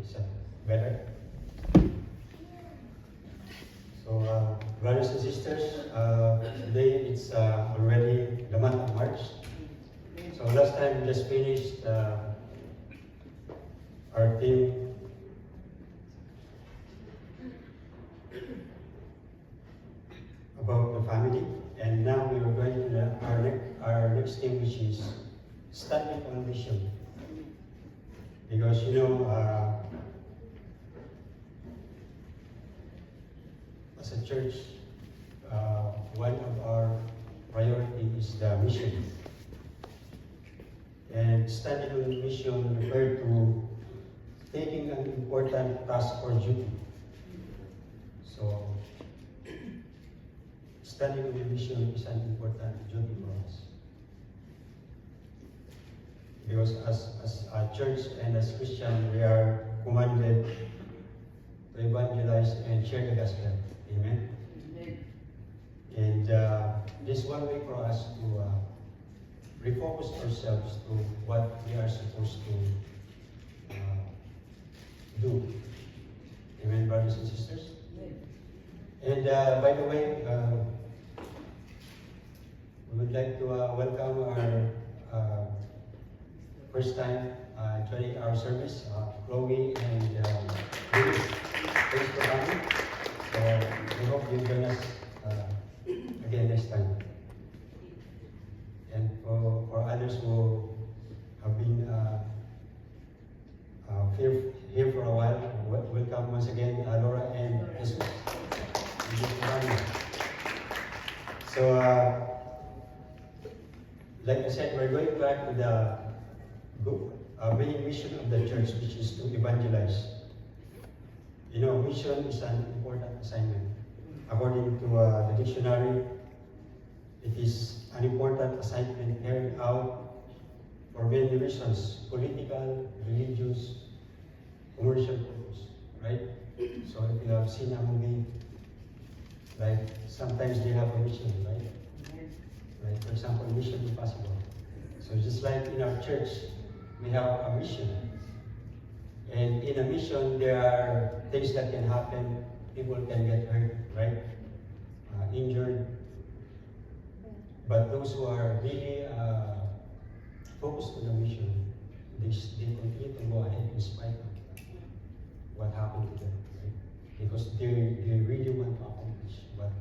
Is that better? So, brothers and sisters, today it's already the month of March. So last time we just finished our theme about the family, and now we are going to our next theme, which is standing on mission. Because as a church, one of our priority is the mission. And standing on mission refers to taking an important task or duty. So, standing on mission is an important duty for us. Because as a church and as Christian, we are commanded to evangelize and share the gospel. Amen? Amen. And this is one way for us to refocus ourselves to what we are supposed to do. Amen, brothers and sisters? Amen. And by the way, we would like to welcome our first time joining our service, Chloe and Louis. Thanks for coming. So we hope you join us again next time. And for others who have been here for a while, welcome once again, Laura and Jesus. So, like I said, we're going back to the main mission of the church, which is to evangelize. Mission is an important assignment. According to the dictionary, it is an important assignment carried out for many reasons: political, religious, commercial purpose, right? So if you have seen a movie, like sometimes they have a mission, right? Like for example, Mission Impossible. So just like in our church, we have a mission. And in a mission, there are things that can happen. People can get hurt, right? Injured. But those who are really focused on the mission, they continue to go ahead in spite of what happened to them, right? Because they really want to accomplish what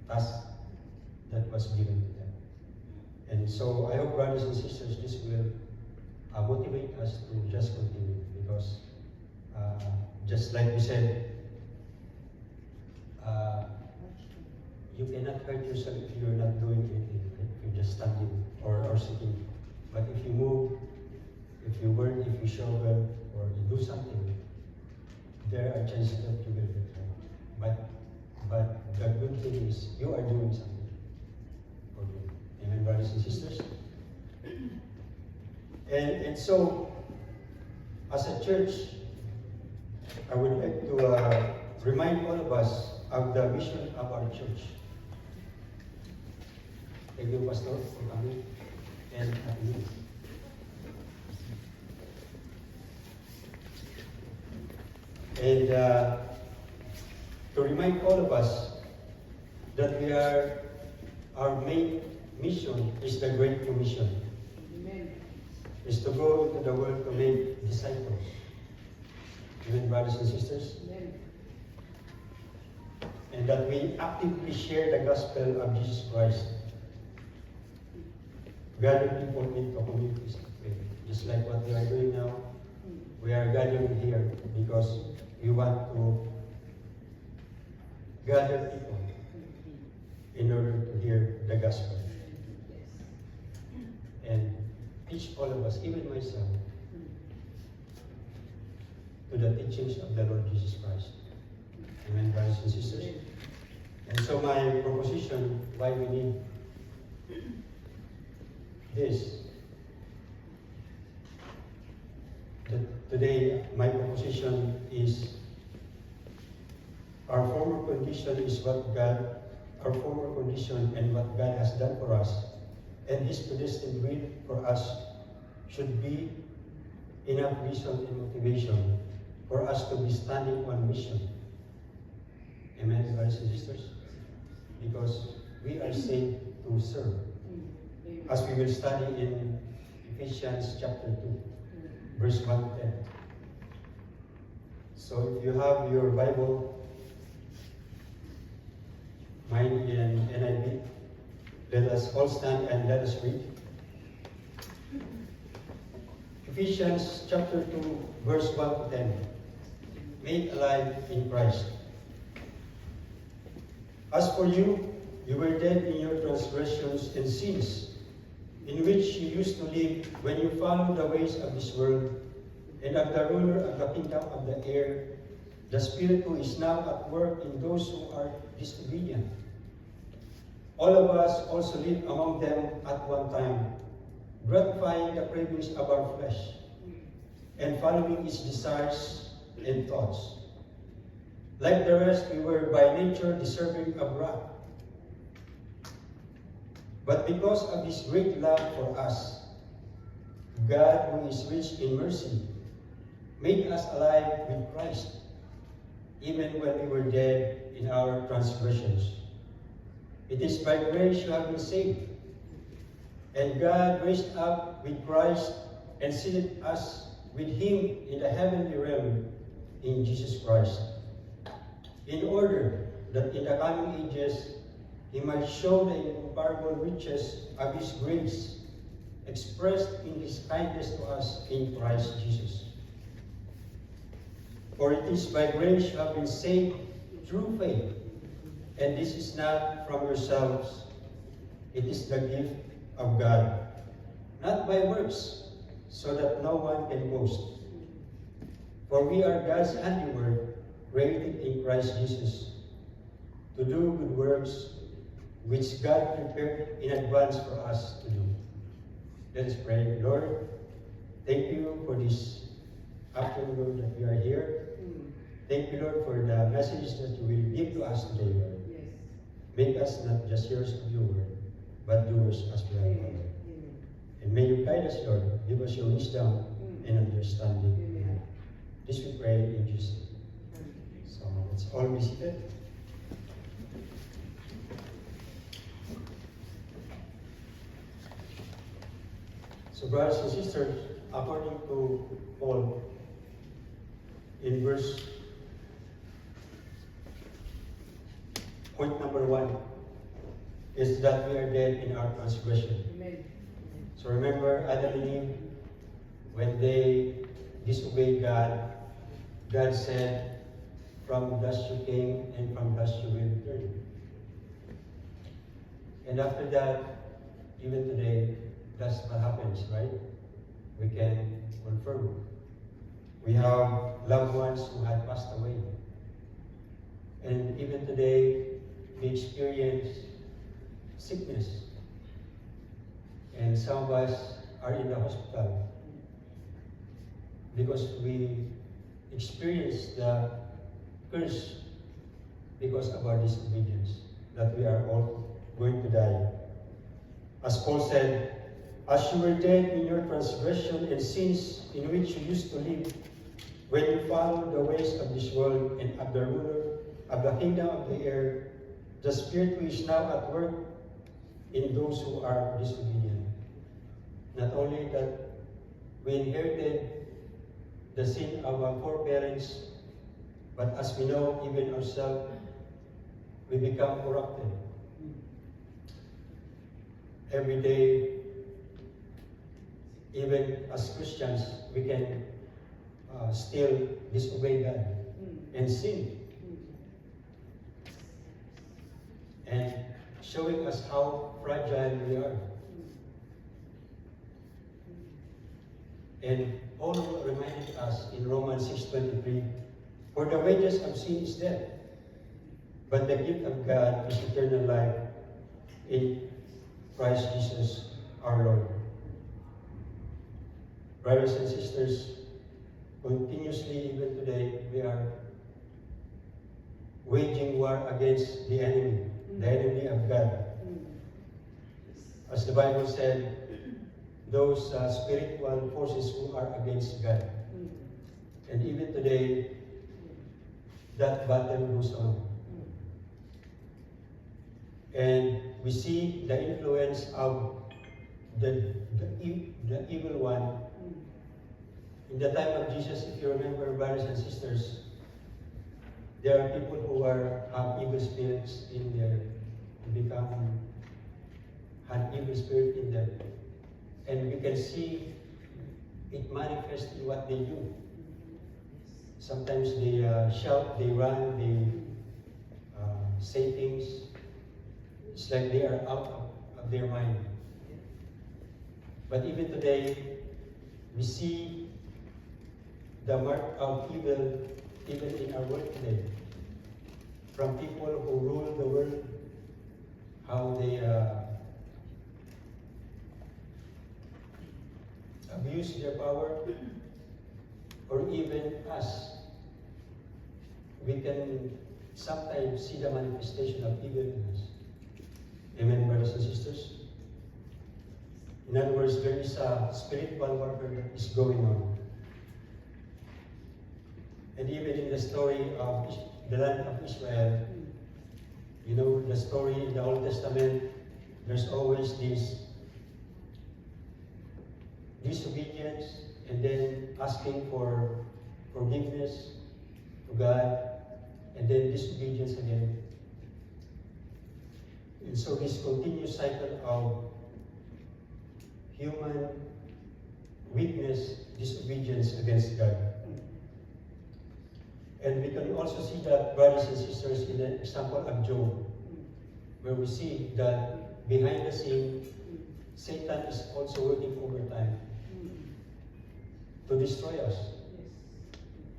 task that was given to them. And so I hope, brothers and sisters, this will motivate us to just continue, because just like we said, you cannot hurt yourself if you're not doing anything, right? If you're just standing or sitting. But if you move, if you work, if you shovel, or you do something, there are chances that you will get hurt. But the good thing is you are doing something for good. Amen, brothers and sisters? And so, as a church, I would like to remind all of us of the mission of our church. Thank you, Pastor, for coming, and happy New Year. And to remind all of us that our main mission is the Great Commission. Amen. Is to go into the world to make disciples. Amen, brothers and sisters? Amen. And that we actively share the gospel of Jesus Christ. Gather people into communities of faith. Just like what we are doing now, we are gathering here because we want to gather people in order to hear the gospel. And teach all of us, even myself, to the teachings of the Lord Jesus Christ. Amen, brothers and sisters? And so my proposition, why we need this, today my proposition is our former condition and what God has done for us, and His predestined will for us should be enough reason and motivation for us to be standing on mission. Amen, brothers and sisters? Because we are saved to serve. As we will study in Ephesians chapter 2, verse 1 to 10. So if you have your Bible, mine in NIV, let us all stand and let us read. Ephesians chapter 2, verse 1 to 10. Made alive in Christ. As for you, you were dead in your transgressions and sins, in which you used to live when you followed the ways of this world, and of the ruler of the kingdom of the air, the Spirit who is now at work in those who are disobedient. All of us also lived among them at one time, gratifying the cravings of our flesh, and following its desires and thoughts. Like the rest, we were by nature deserving of wrath. But because of His great love for us, God, who is rich in mercy, made us alive with Christ, even when we were dead in our transgressions. It is by grace you have been saved. And God raised up with Christ and seated us with Him in the heavenly realm in Jesus Christ, in order that in the coming ages He might show the incomparable riches of His grace, expressed in His kindness to us in Christ Jesus. For it is by grace you have been saved through faith, and this is not from yourselves, it is the gift of God, not by works, so that no one can boast. For we are God's handiwork, created in Christ Jesus, to do good works which God prepared in advance for us to do. Let us pray. Lord, thank you for this afternoon that we are here. Thank you, Lord, for the message that you will give to us today, Lord. Yes. Make us not just hearers of your word, but doers as well, Lord. And may you guide us, Lord. Give us your wisdom and understanding. Amen. This we pray in Jesus' name. So let's all be seated. So brothers and sisters, according to Paul, in point number 1 is that we are dead in our transgression. Amen. So remember Adam and Eve, when they disobeyed God, God said, from dust you came and from dust you will return. And after that, even today, that's what happens, right? We can confirm. We have loved ones who had passed away. And even today, we experience sickness. And some of us are in the hospital because we experience the curse because of our disobedience, that we are all going to die. As Paul said, as you were dead in your transgression and sins in which you used to live, when you followed the ways of this world and of the ruler of the kingdom of the air, the Spirit who is now at work in those who are disobedient. Not only that we inherited the sin of our foreparents, but as we know, even ourselves, we become corrupted. Every day, even as Christians, we can still disobey God and sin. And showing us how fragile we are. And Paul reminded us in Romans 6:23, for the wages of sin is death, but the gift of God is eternal life in Christ Jesus our Lord. Brothers and sisters, continuously, even today, we are waging war against the enemy of God. As the Bible said, those spiritual forces who are against God. And even today, that battle goes on. And we see the influence of the evil one. In the time of Jesus, if you remember, brothers and sisters, there are people who have evil spirits in their, had evil spirit in them. And we can see it manifest in what they do. Sometimes they shout, they run, they say things. It's like they are out of their mind. But even today, we see the mark of evil even in our world today. From people who rule the world, how they abuse their power, or even us. We can sometimes see the manifestation of evil in us. Amen, brothers and sisters? In other words, there is a spiritual warfare that is going on. And even in the story of the land of Israel, you know, the story in the Old Testament, there's always this disobedience and then asking for forgiveness to God, and then disobedience again. And so this continuous cycle of human weakness, disobedience against God. And we can also see that, brothers and sisters, in the example of Job, where we see that behind the scene, Satan is also working overtime to destroy us.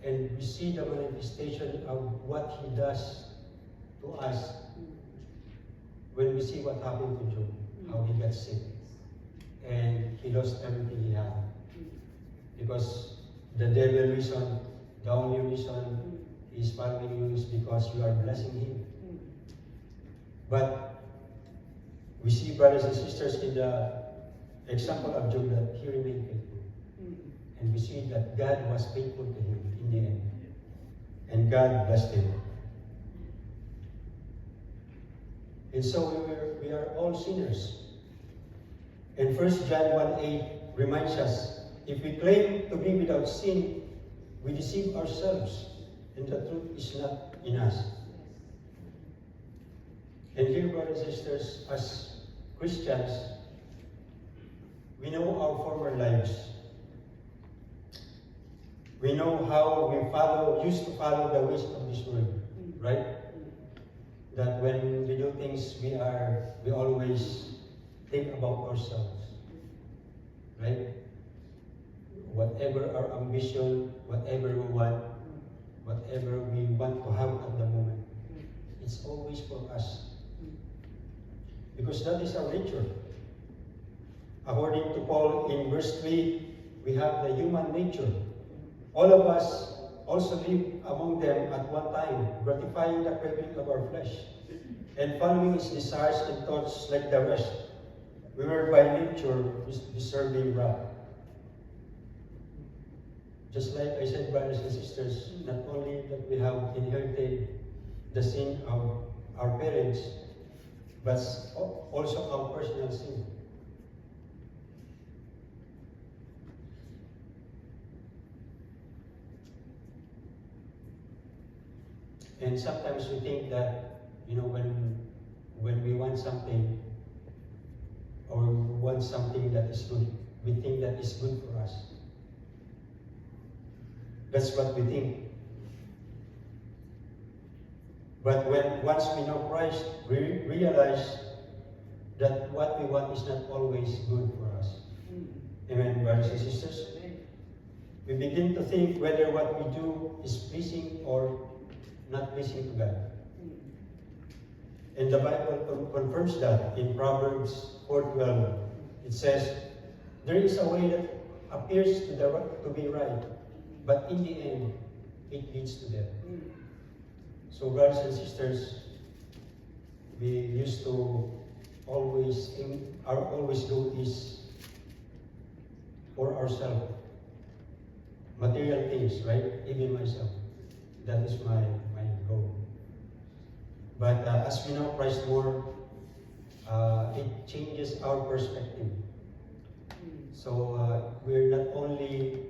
And we see the manifestation of what he does to us when we see what happened to Job, how he got sick, and he lost everything he had. Because the devil reason, the only reason he's following you is because you are blessing him. But we see, brothers and sisters, in the example of Job, that he remained faithful. And we see that God was faithful to him in the end. And God blessed him. And so we are all sinners. And 1 John 1:8 reminds us, if we claim to be without sin, we deceive ourselves, and the truth is not in us. And dear brothers and sisters, as Christians, we know our former lives. We know how we used to follow the ways of this world, right? That when we do things, we always think about ourselves, right? Whatever our ambition, whatever we want to have at the moment, it's always for us. Because that is our nature. According to Paul in verse 3, we have the human nature. All of us also live among them at one time, gratifying the craving of our flesh, and following its desires and thoughts like the rest. We were by nature deserving wrath. Just like I said, brothers and sisters, not only that we have inherited the sin of our parents, but also our personal sin. And sometimes we think that, you know, when we want something, or want something that is good, we think that is good for us. That's what we think. But once we know Christ, we realize that what we want is not always good for us. Amen, brothers and sisters? We begin to think whether what we do is pleasing or not pleasing to God. And the Bible confirms that in Proverbs 4:12. It says, there is a way that appears to be right, but in the end, it leads to death. So, brothers and sisters, we used to always think, our always goal is for ourselves. material things, right? Even myself. That is my goal. But as we know Christ more, it changes our perspective. So we're not only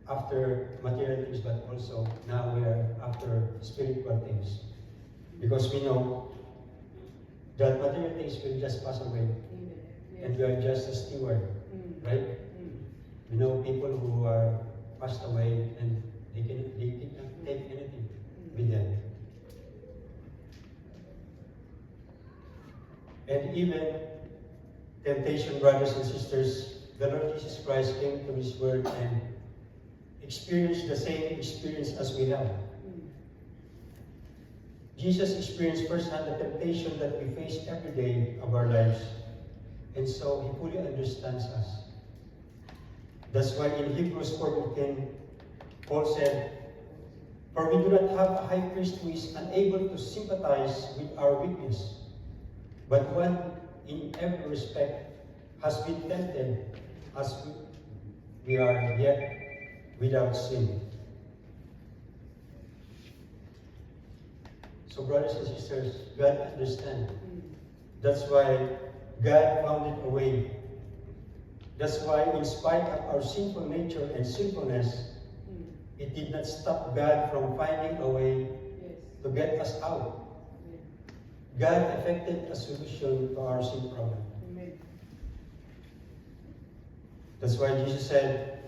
after material things, but also now we are after spiritual things. Because we know that material things will just pass away. And we are just a steward, right? We know people who are passed away and they cannot take anything with them. And even temptation, brothers and sisters, the Lord Jesus Christ came to this world and experienced the same experience as we have. Jesus experienced firsthand the temptation that we face every day of our lives, and so He fully understands us. That's why in Hebrews 4:10, Paul said, "For we do not have a high priest who is unable to sympathize with our weakness, but one in every respect has been tempted as we are, yet without sin." So brothers and sisters, God understands. That's why God found a way. That's why in spite of our sinful nature and sinfulness, it did not stop God from finding a way to get us out. God effected a solution to our sin problem. Amen. That's why Jesus said,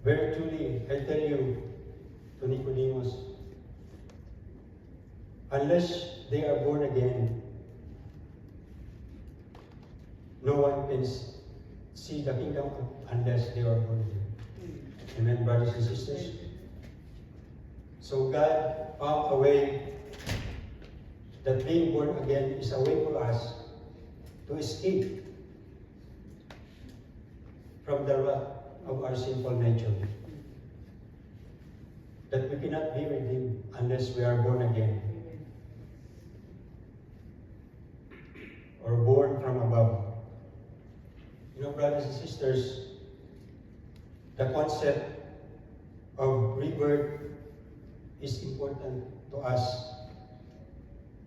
"Very truly, I tell you," to Nicodemus, "unless they are born again, no one can see the kingdom unless they are born again." Amen, brothers and sisters? So God found a way that being born again is a way for us to escape from the wrath of our sinful nature. That we cannot be redeemed unless we are born again. Or born from above. You know, brothers and sisters, the concept of rebirth is important to us.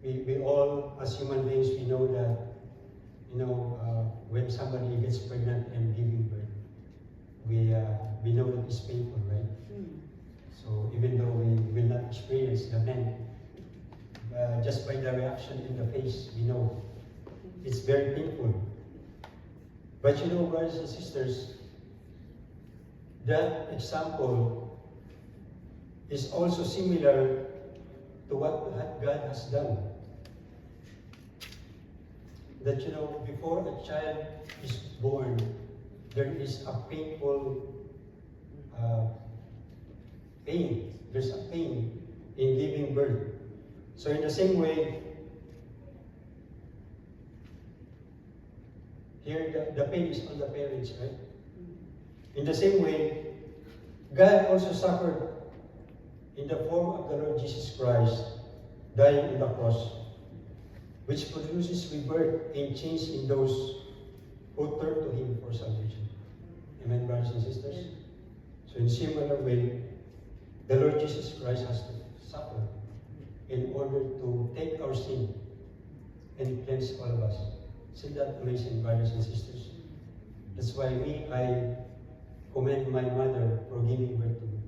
We all, as human beings, we know that, when somebody gets pregnant and giving birth, we know that it's painful, right? So even though we will not experience the pain, just by the reaction in the face, we know it's very painful. But you know, brothers and sisters, that example is also similar to what God has done. That, before a child is born, there is a painful pain. There's a pain in giving birth. So in the same way, here the pain is on the parents, right? In the same way, God also suffered in the form of the Lord Jesus Christ, dying on the cross, which produces rebirth and change in those who turn to Him for salvation. Amen, brothers and sisters? So in similar way, the Lord Jesus Christ has to suffer in order to take our sin and cleanse all of us. Isn't that amazing, brothers and sisters? That's why I commend my mother for giving birth to me.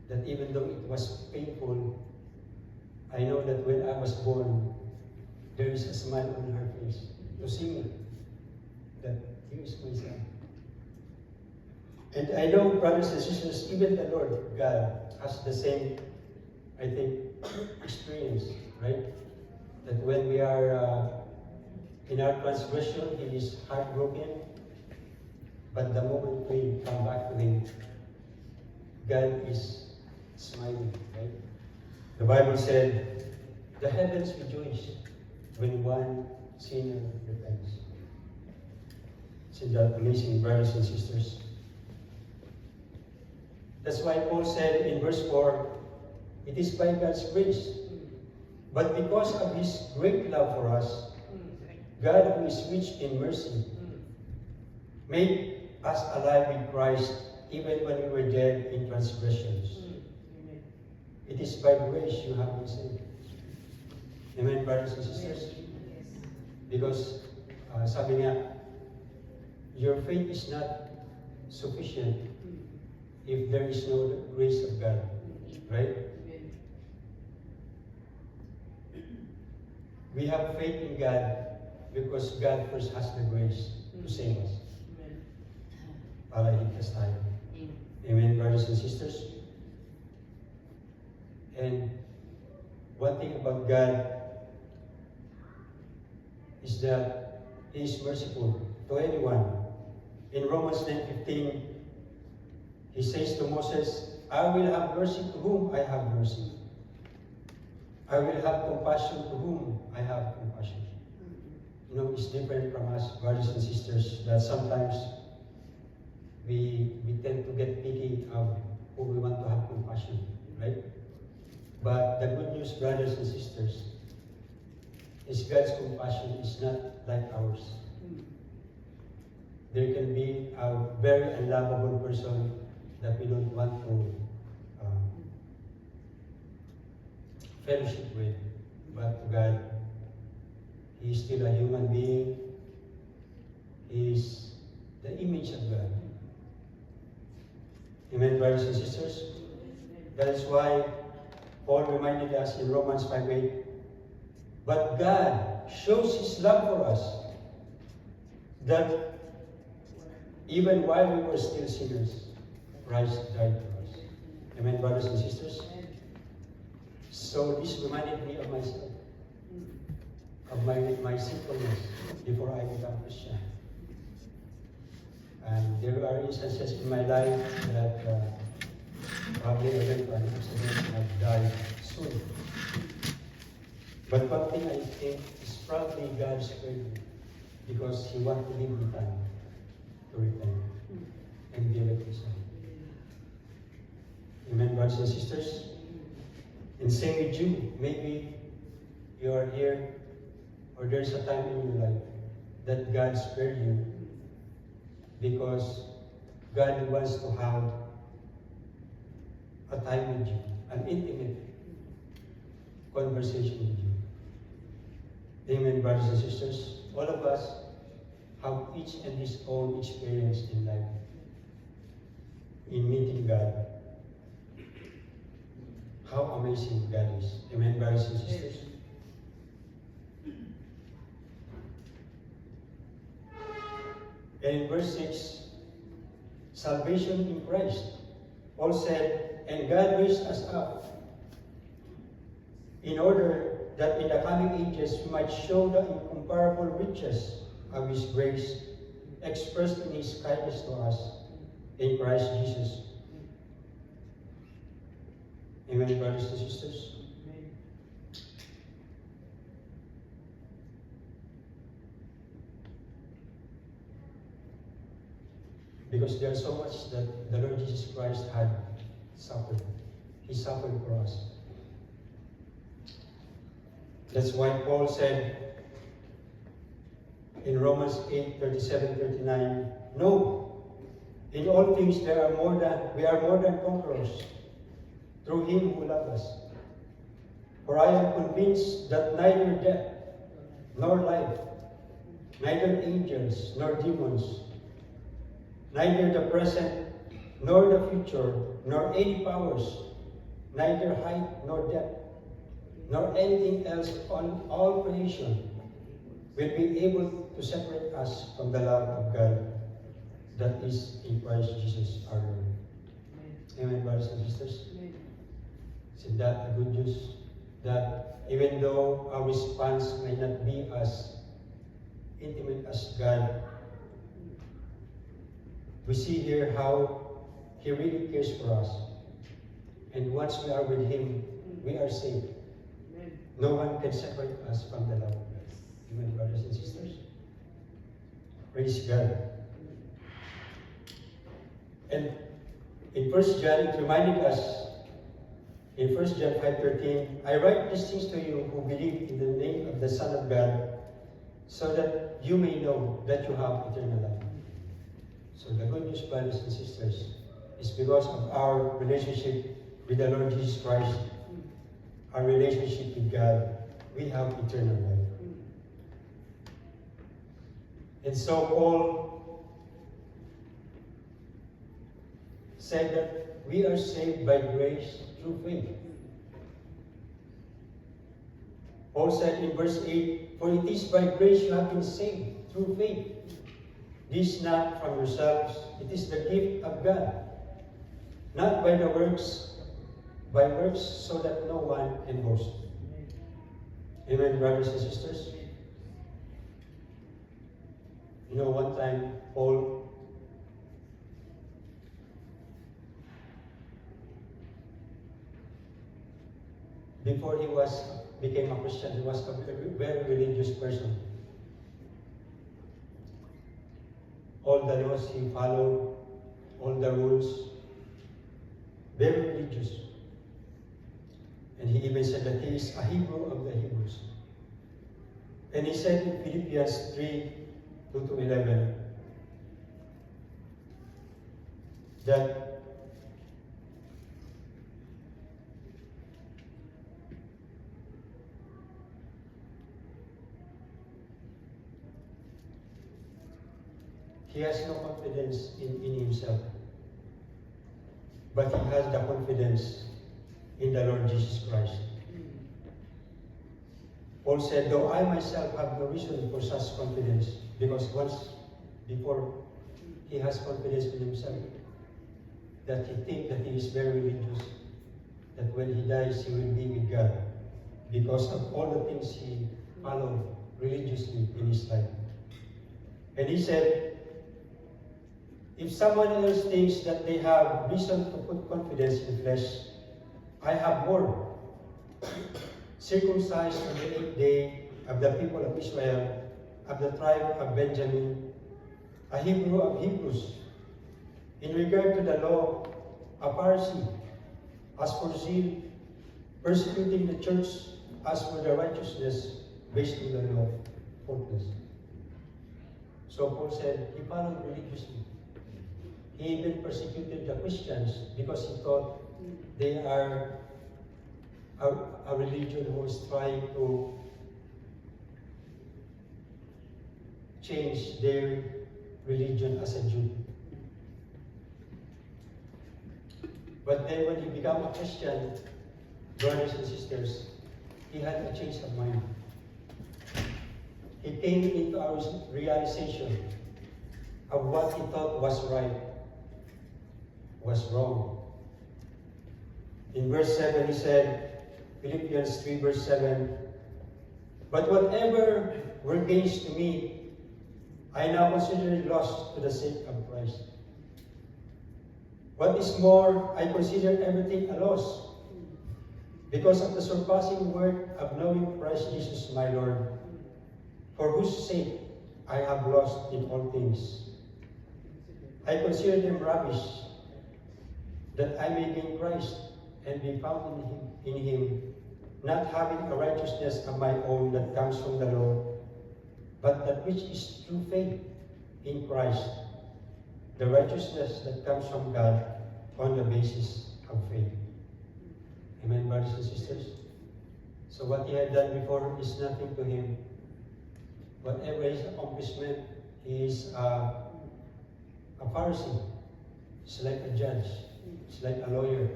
That even though it was painful, I know that when I was born, there is a smile on her face to see me, that here is my son. And I know, brothers and sisters, even the Lord God has the same, I think, experience, right? That when we are in our transgression, He is heartbroken. But the moment we come back to Him, God is smiling, right? The Bible said, the heavens rejoice when one sinner repents. Isn't that amazing, brothers and sisters? That's why Paul said in verse 4, it is by God's grace, but because of His great love for us, God who is rich in mercy made us alive with Christ even when we were dead in transgressions. It is by grace you have been saved. Amen, brothers and sisters? Because sabi nga, your faith is not sufficient if there is no grace of God. Right? We have faith in God because God first has the grace to save us. Para iligtas tayo. Amen, brothers and sisters? And one thing about God is that He is merciful to anyone. In Romans 9:15, He says to Moses, I will have mercy to whom I have mercy. I will have compassion to whom I have compassion. You know, it's different from us, brothers and sisters, that sometimes we tend to get picky of who we want to have compassion, right? But the good news, brothers and sisters, is God's compassion is not like ours. There can be a very unlovable person that we don't want to fellowship with, but to God, He is still a human being. He is the image of God. Amen, brothers and sisters? That is why Paul reminded us in Romans 5:8, but God shows His love for us, that even while we were still sinners, Christ died for us. Amen, brothers and sisters? So this reminded me of myself, of my sinfulness before I became Christian. And there are instances in my life that probably I went to an accident and I've died soon. But one thing I think is probably God's will, because He wants to give me time to repent and be reconciled. Amen, brothers and sisters? And same with you. Maybe you are here, or there's a time in your life that God spared you because God wants to have a time with you, an intimate conversation with you. Amen, brothers and sisters. All of us have each and his own experience in life, in meeting God. How amazing God is. Amen, brothers and sisters. And in verse 6, salvation in Christ. Paul said, and God raised us up in order that in the coming ages we might show the incomparable riches of His grace expressed in His kindness to us in Christ Jesus. Amen, brothers and sisters. Because there's so much that the Lord Jesus Christ had suffered. He suffered for us. That's why Paul said in Romans 8:37-39, no, in all things we are more than conquerors through Him who loved us. For I am convinced that neither death nor life, neither angels nor demons, neither the present nor the future, nor any powers, neither height nor depth, nor anything else on all creation will be able to separate us from the love of God that is in Christ Jesus our Lord. Amen, brothers and sisters. Isn't that the good news? That even though our response may not be as intimate as God, we see here how He really cares for us. And once we are with Him, we are saved. No one can separate us from the love of God. Amen, brothers and sisters. Praise God. And in 1 John, it reminded us, in 1 John 5:13, I write these things to you who believe in the name of the Son of God, so that you may know that you have eternal life. So the good news, brothers and sisters, is because of our relationship with the Lord Jesus Christ, our relationship with God, we have eternal life. And so Paul said that we are saved by grace through faith. Paul said in verse 8, "For it is by grace you have been saved through faith. This not from yourselves, it is the gift of God, not by the works, by works, so that no one can boast." Amen, brothers and sisters. You know, one time, Paul before he became a Christian, he was a very religious person. All the laws he followed, all the rules, very religious. And he even said that he is a Hebrew of the Hebrews. And he said in Philippians 3:2-11 that he has no confidence in himself, but he has the confidence in the Lord Jesus Christ. Paul said, "Though I myself have no reason for such confidence," because once before he has confidence in himself, that he thinks that he is very religious, that when he dies he will be with God because of all the things he followed religiously in his life. And he said, if someone else thinks that they have reason to put confidence in flesh, I have more. Circumcised on the 8th day of the people of Israel, of the tribe of Benjamin, a Hebrew of Hebrews, in regard to the law, a Pharisee, as for zeal, persecuting the church, as for the righteousness based on the law, faultless. So Paul said he followed religiously. He even persecuted the Christians because he thought they are a religion who is trying to change their religion as a Jew. But then when he became a Christian, brothers and sisters, he had a change of mind. He came into our realization of what he thought was right was wrong. In verse 7 he said, Philippians 3 verse 7, "But whatever were gains to me, I now consider it loss to the sake of Christ. What is more, I consider everything a loss, because of the surpassing worth of knowing Christ Jesus my Lord, for whose sake I have lost in all things. I consider them rubbish, that I may gain Christ and be found in him, not having a righteousness of my own that comes from the law, but that which is through faith in Christ, the righteousness that comes from God on the basis of faith." Amen, brothers and sisters? So what he had done before is nothing to him. Whatever his accomplishment, he is a Pharisee. He's like a judge. He's like a lawyer.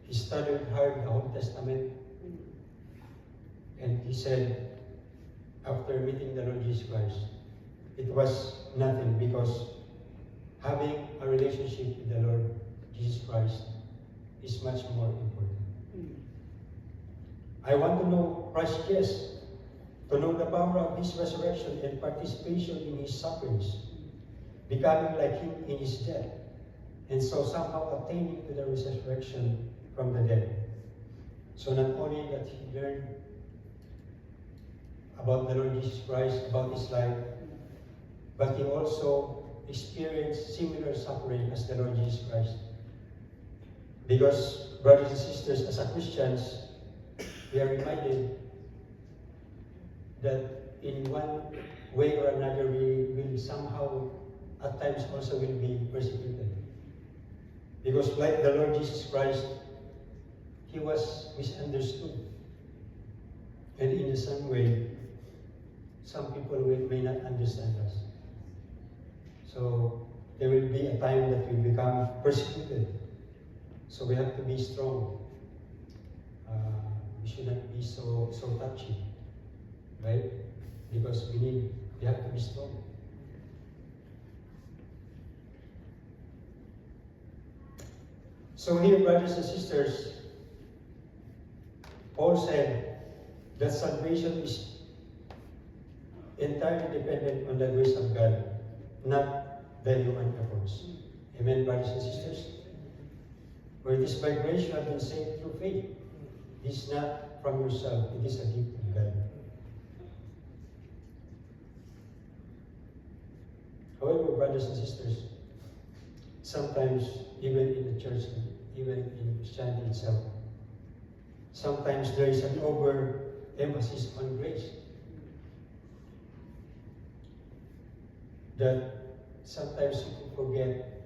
He studied hard the Old Testament. And he said, after meeting the Lord Jesus Christ, it was nothing, because having a relationship with the Lord Jesus Christ is much more important. I want to know Christ, yes, to know the power of his resurrection and participation in his sufferings, becoming like him in his death, and so somehow attaining to the resurrection from the dead. So not only that he learned about the Lord Jesus Christ, about his life, but he also experienced similar suffering as the Lord Jesus Christ. Because, brothers and sisters, as a Christians, we are reminded that in one way or another we will somehow at times also will be persecuted. Because like the Lord Jesus Christ, He was misunderstood. And in the same way, some people may not understand us. So there will be a time that we become persecuted. So we have to be strong. We should not be so touchy, right? Because we have to be strong. So here, brothers and sisters, Paul said that salvation is entirely dependent on the grace of God, not the human efforts. Amen, brothers and sisters? For it is by grace you have been saved through faith. It is not from yourself, it is a gift of God. However, brothers and sisters, sometimes, even in the church, even in Christianity itself, sometimes there is an overemphasis on grace. That sometimes people forget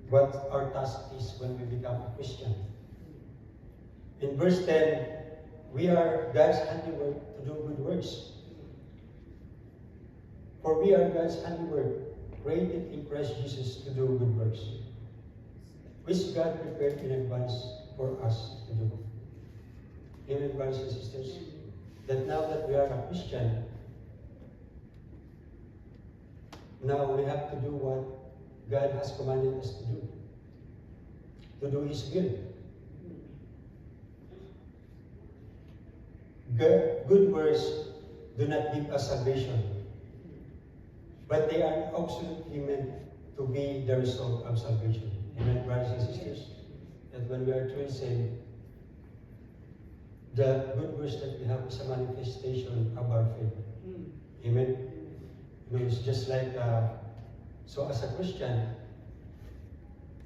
what our task is when we become a Christian. In verse 10, we are God's handiwork to do good works. For we are God's handiwork, created in Christ Jesus to do good works, which God prepared in advance for us to do. Amen, brothers and sisters? That now that we are a Christian, now we have to do what God has commanded us to do His will. Good works do not give us salvation, but they are absolutely meant to be the result of salvation. Amen, brothers and sisters? That when we are truly saved, the good works that we have is a manifestation of our faith. Amen? You know, it's just like, so as a Christian,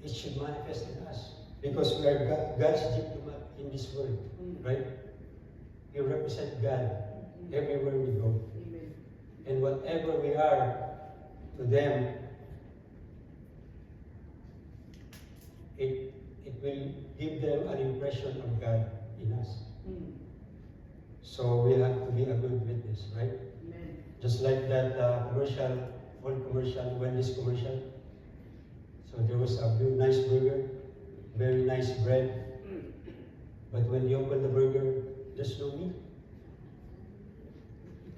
it should manifest in us. Because we are God's diplomat in this world, right? We represent God everywhere we go. And whatever we are to them, it will give them an impression of God in us. So we have to be a good witness, right? Amen. Just like that old commercial, Wendy's commercial. So there was a nice burger, very nice bread. But when you open the burger, there's no meat.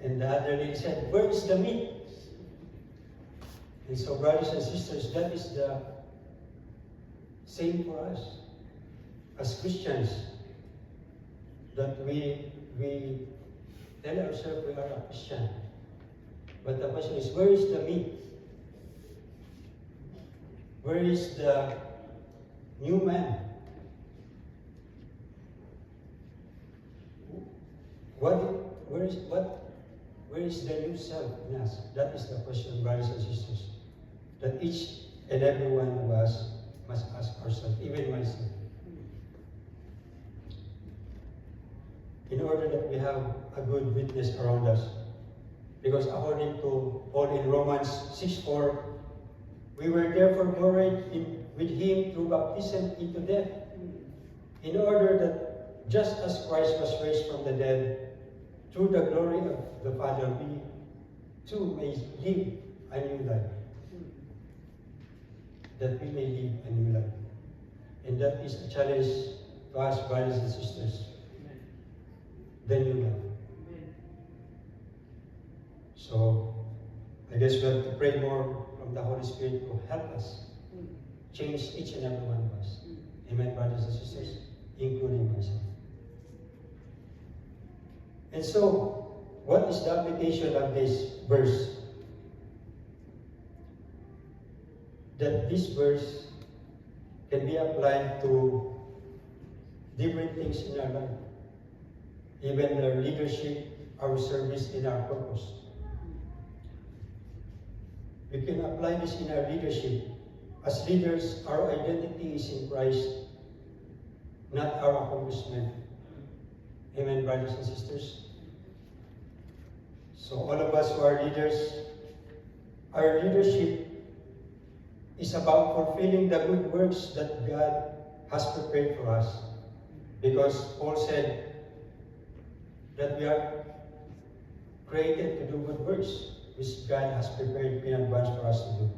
And the other lady said, "Where is the meat?" And so, brothers and sisters, that is the same for us as Christians, that we tell ourselves we are a Christian. But the question is, where is the meat? Where is the new man? Where is the new self in us? That is the question, brothers and sisters, that each and every one of us must ask ourselves, even myself. In order that we have a good witness around us. Because according to Paul in Romans 6:4, we were therefore buried with Him through baptism into death, in order that just as Christ was raised from the dead, through the glory of the Father, we too may live a new life. That we may live a new life. And that is a challenge to us, brothers and sisters. The new life. So, I guess we have to pray more from the Holy Spirit to help us change each and every one of us. Amen, brothers and sisters, including myself. And so, what is the application of this verse? That this verse can be applied to different things in our life. Even our leadership, our service, and our purpose. We can apply this in our leadership. As leaders, our identity is in Christ, not our accomplishment. Amen, brothers and sisters? So all of us who are leaders, our leadership is about fulfilling the good works that God has prepared for us. Because Paul said that we are created to do good works, which God has prepared in advance for us to do.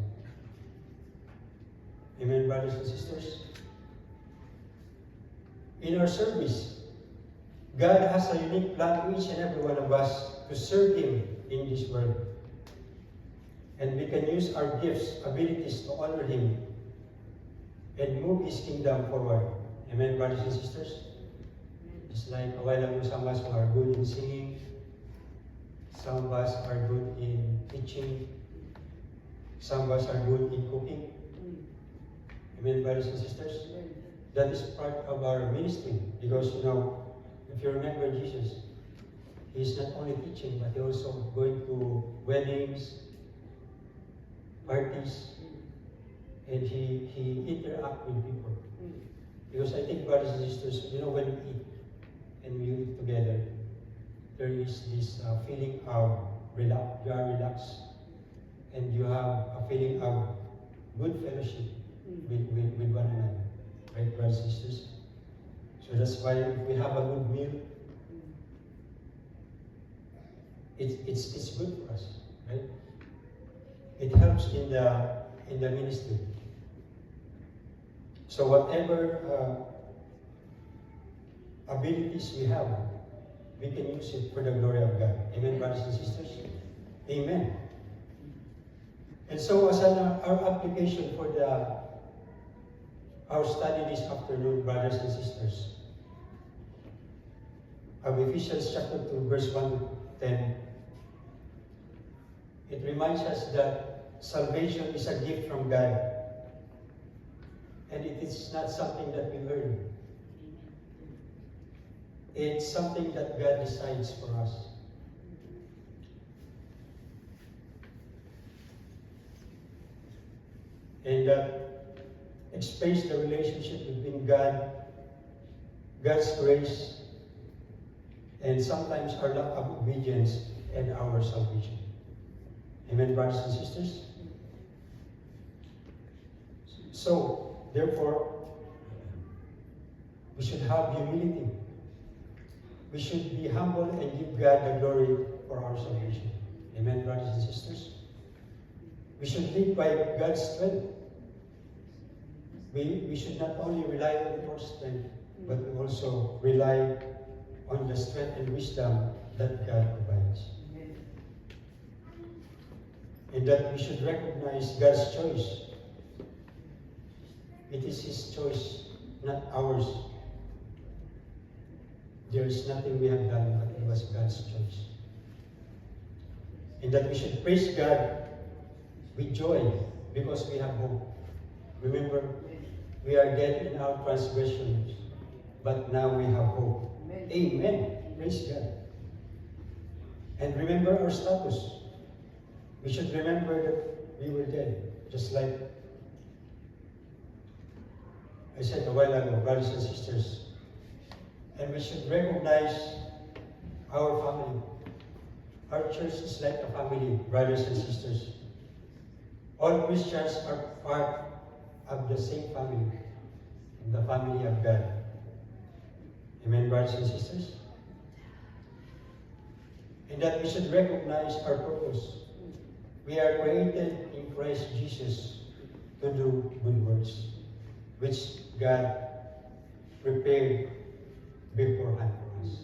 Amen, brothers and sisters? In our service, God has a unique plan to each and every one of us to serve Him in this world. And we can use our gifts, abilities to honor Him and move His kingdom forward. Amen, brothers and sisters? Just like a while ago, some of us are good in singing, some of us are good in teaching, some of us are good in cooking. Amen, brothers and sisters? That is part of our ministry because, if you remember Jesus, He's not only teaching, but He also going to weddings, parties, and He interact with people. Because I think, brothers and sisters, when we eat and we eat together, there is this feeling of you are relaxed, and you have a feeling of good fellowship with one another. Right, brothers and sisters? So that's why if we have a good meal, it's good for us, right? It helps in the ministry. So whatever abilities we have, we can use it for the glory of God. Amen, brothers and sisters? Amen. And so as our application for our study this afternoon, brothers and sisters, of Ephesians chapter 2, verse 1 to 10, it reminds us that salvation is a gift from God. And it is not something that we earn. It's something that God decides for us. And that explains the relationship between God, God's grace, and sometimes our lack of obedience and our salvation. Amen, brothers and sisters? So, therefore, we should have humility. We should be humble and give God the glory for our salvation. Amen, brothers and sisters? We should live by God's strength. We should not only rely on our strength, but we also rely on the strength and wisdom that God provides. And that we should recognize God's choice. It is His choice, not ours. There is nothing we have done, but it was God's choice. And that we should praise God with joy because we have hope. Remember, we are dead in our transgressions, but now we have hope. Amen. Praise God. And remember our status. We should remember that we were dead, just like I said a while ago, brothers and sisters. And we should recognize our family. Our church is like a family, brothers and sisters. All Christians are part of the same family, the family of God. Amen, brothers and sisters? And that we should recognize our purpose. We are created in Christ Jesus to do good works, which God prepared beforehand for us.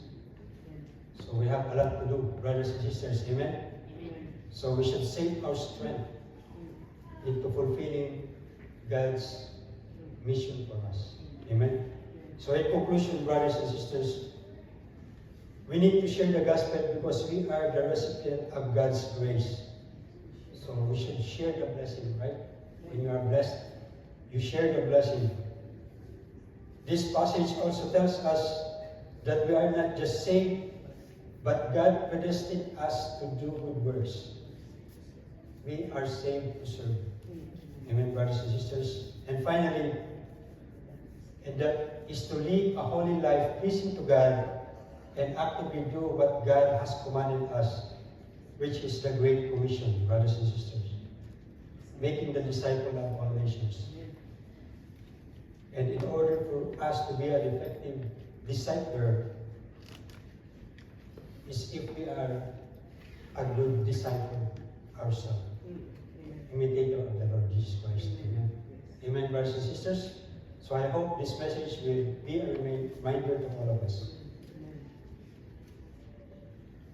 So we have a lot to do, brothers and sisters. Amen? So we should save our strength into fulfilling God's mission for us. Amen? So in conclusion, brothers and sisters, we need to share the gospel because we are the recipient of God's grace. So we should share the blessing, right? When you are blessed, you share the blessing. This passage also tells us that we are not just saved, but God predestined us to do good works. We are saved to serve. Amen, brothers and sisters. And finally, and that is to live a holy life pleasing to God and actively do what God has commanded us, which is the Great Commission, brothers and sisters, making the disciple of all nations. And in order for us to be an effective discipler, is if we are a good disciple ourselves, imitator of the Lord Jesus Christ. Amen. Amen, brothers and sisters. So I hope this message will be a reminder to all of us.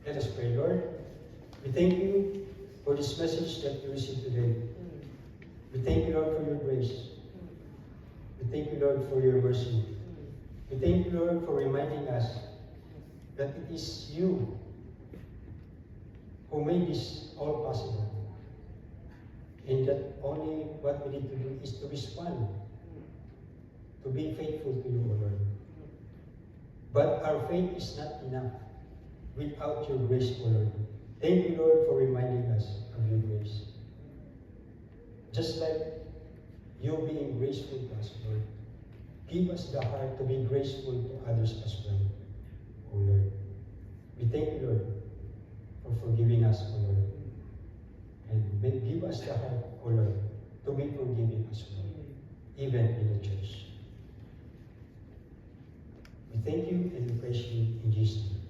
Let us pray. Lord, we thank you for this message that we received today. We thank you, Lord, for your grace. We thank you, Lord, for your mercy. We thank you, Lord, for reminding us that it is you who made this all possible. And that only what we need to do is to respond, to be faithful to you, O Lord. But our faith is not enough without your grace, O Lord. Thank you, Lord, for reminding us of your grace. Just like you being graceful to us, Lord, give us the heart to be graceful to others as well, O Lord. We thank you, Lord, for forgiving us, O Lord. And give us the heart, O Lord, to be forgiving as well, even in the church. We thank you and we praise you in Jesus' name.